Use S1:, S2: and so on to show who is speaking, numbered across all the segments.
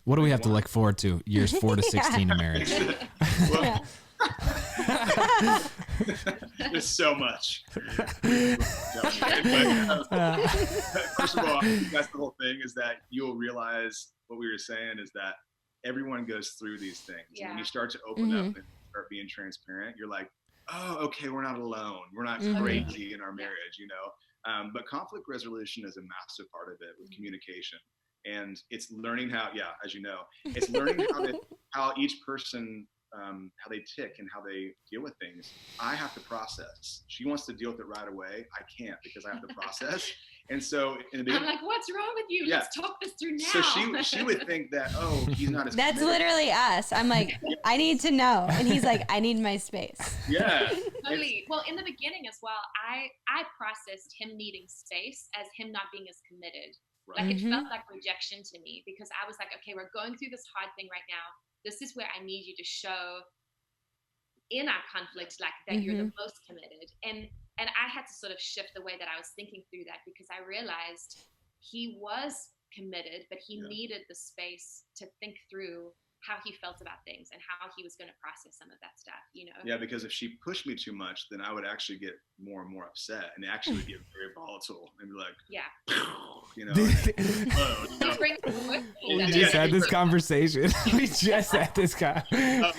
S1: What do we have to look forward to years 4 to 16 in marriage?
S2: Well,
S3: Yeah.
S2: there's so much. But, first of all, I think that's the whole thing, is that you'll realize what we were saying is that everyone goes through these things.
S4: Yeah.
S2: And when you start to open up and start being transparent, you're like, oh, okay, we're not alone. We're not crazy in our marriage, you know? But conflict resolution is a massive part of it with communication. And it's learning how, as you know, it's learning how each person, how they tick and how they deal with things. I have to process. She wants to deal with it right away. I can't, because I have to process. And so in the
S4: I'm like, what's wrong with you?
S2: Yeah.
S4: Let's talk this through now.
S2: So she would think that, oh, he's not as
S3: That's
S2: committed.
S3: literally us. I'm like, I need to know. And he's like, I need my space.
S2: Yeah.
S4: Totally. Well, in the beginning as well, I processed him needing space as him not being as committed.
S2: Right.
S4: Like it felt like rejection to me, because I was like, okay, we're going through this hard thing right now. This is where I need you to show in our conflict, like that you're the most committed. And I had to sort of shift the way that I was thinking through that, because I realized he was committed, but he needed the space to think through how he felt about things and how he was going to process some of that stuff, you know?
S2: Yeah, because if she pushed me too much, then I would actually get more and more upset, and it actually would get very volatile and be like, you know, whoa, you know?
S1: We just had this conversation. We just had this conversation.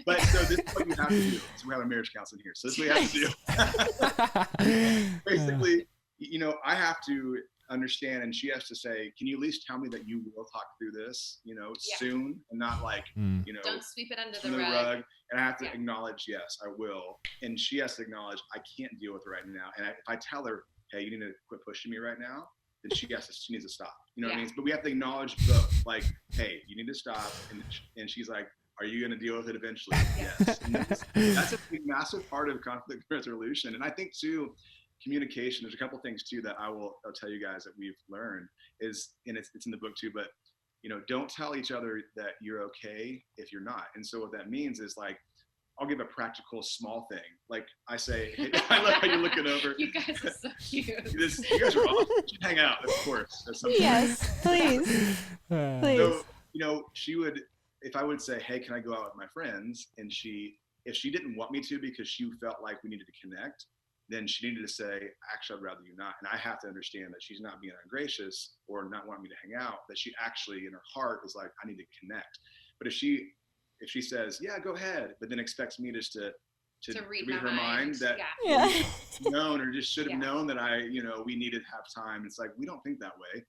S2: But so this is what you have to do. So we have a marriage counselor here. So this is what you have to do. Basically, you know, I have to understand, and she has to say, can you at least tell me that you will talk through this, you know, soon, and not like, you know,
S4: don't sweep it under the rug.
S2: And I have to acknowledge, yes, I will. And she has to acknowledge, I can't deal with it right now. And if I tell her, hey, you need to quit pushing me right now, then she needs to stop. You know what I mean? But we have to acknowledge both. Like, hey, you need to stop. And she's like, are you going to deal with it eventually? Yes. And that's a big, massive part of conflict resolution. And I think too, communication, there's a couple things too that I'll tell you guys that we've learned is, and it's in the book too, but you know, don't tell each other that you're okay if you're not. And so what that means is, like, I'll give a practical small thing. Like I say, hey, I love how you're looking over.
S4: You guys are so cute.
S2: You guys are awesome. You should hang out, of course. At some point.
S3: Yes, please. Please.
S2: So, you know, if I would say, hey, can I go out with my friends? And if she didn't want me to because she felt like we needed to connect, then she needed to say, actually, I'd rather you not. And I have to understand that she's not being ungracious or not wanting me to hang out, that she actually in her heart is like, I need to connect. But if she says, yeah, go ahead, but then expects me just to read her mind that known, or just should have known that we needed to have time. It's like, we don't think that way.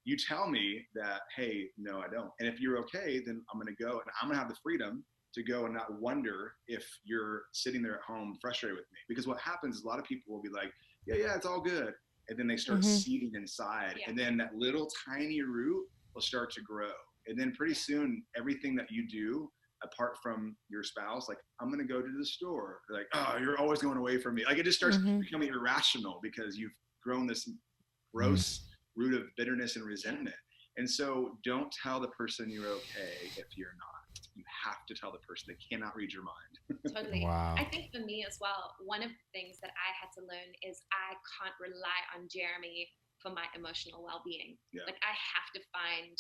S2: You tell me that, hey, no, I don't. And if you're okay, then I'm going to go, and I'm going to have the freedom to go and not wonder if you're sitting there at home frustrated with me. Because what happens is a lot of people will be like, yeah, it's all good. And then they start seeding inside. And then that little tiny root will start to grow. And then pretty soon, everything that you do, apart from your spouse, like, I'm going to go to the store. They're like, oh, you're always going away from me. Like, it just starts becoming irrational because you've grown this gross root of bitterness and resentment. And so don't tell the person you're okay if you're not. You have to tell the person. They cannot read your mind.
S4: Totally.
S1: Wow.
S4: I think for me as well, one of the things that I had to learn is I can't rely on Jeremy for my emotional well-being. Like, I have to find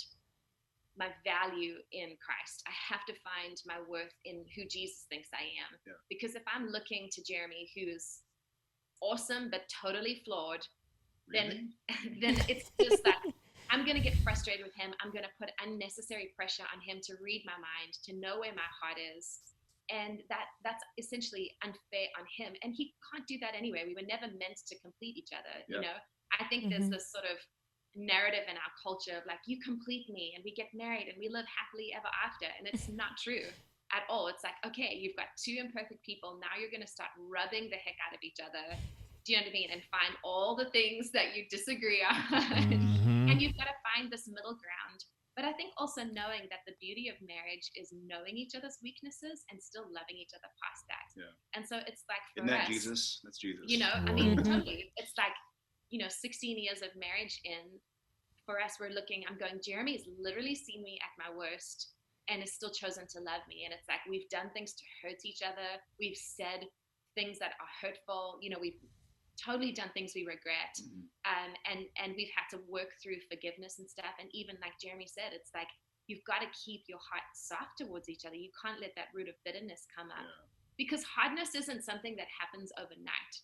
S4: my value in Christ. I have to find my worth in who Jesus thinks I am. Because if I'm looking to Jeremy, who's awesome but totally flawed, then it's just that I'm going to get frustrated with him. I'm going to put unnecessary pressure on him to read my mind, to know where my heart is. And that's essentially unfair on him. And he can't do that anyway. We were never meant to complete each other. You know, I think there's this sort of narrative in our culture of like, you complete me and we get married and we live happily ever after. And it's not true at all. It's like, okay, you've got two imperfect people. Now you're going to start rubbing the heck out of each other. Do you know what I mean? And find all the things that you disagree on. And you've got to find this middle ground. But I think also knowing that the beauty of marriage is knowing each other's weaknesses and still loving each other past that. And so it's like, for
S2: Isn't that
S4: us,
S2: Jesus? That's Jesus.
S4: You know, I mean, totally. It's like, 16 years of marriage in, for us, I'm going, Jeremy has literally seen me at my worst and has still chosen to love me. And it's like, we've done things to hurt each other. We've said things that are hurtful. You know, we've totally done things we regret.
S2: Mm-hmm.
S4: And we've had to work through forgiveness and stuff. And even like Jeremy said, it's like, you've got to keep your heart soft towards each other. You can't let that root of bitterness come up, because hardness isn't something that happens overnight.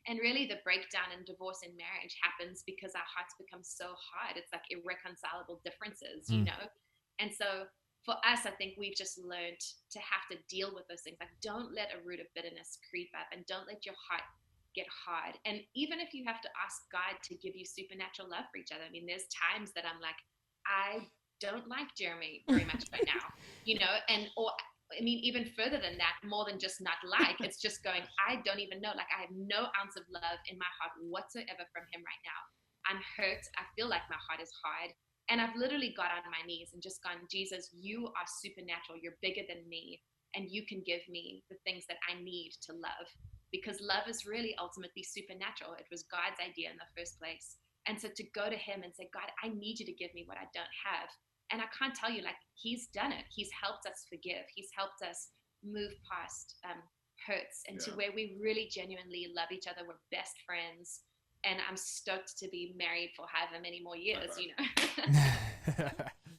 S4: And really the breakdown in divorce and marriage happens because our hearts become so hard. It's like irreconcilable differences, you know? And so for us, I think we've just learned to have to deal with those things. Like, don't let a root of bitterness creep up, and don't let your heart get hard. And even if you have to ask God to give you supernatural love for each other. I mean, there's times that I'm like, I don't like Jeremy very much right now, you know, or I mean, even further than that, more than just not like, it's just going, I don't even know. Like, I have no ounce of love in my heart whatsoever from him right now. I'm hurt. I feel like my heart is hard. And I've literally got on my knees and just gone, Jesus, you are supernatural. You're bigger than me. And you can give me the things that I need to love. Because love is really ultimately supernatural. It was God's idea in the first place. And so to go to him and say, God, I need you to give me what I don't have. And I can't tell you, like, he's done it. He's helped us forgive. He's helped us move past hurts and to where we really genuinely love each other. We're best friends. And I'm stoked to be married for however many more years, you know.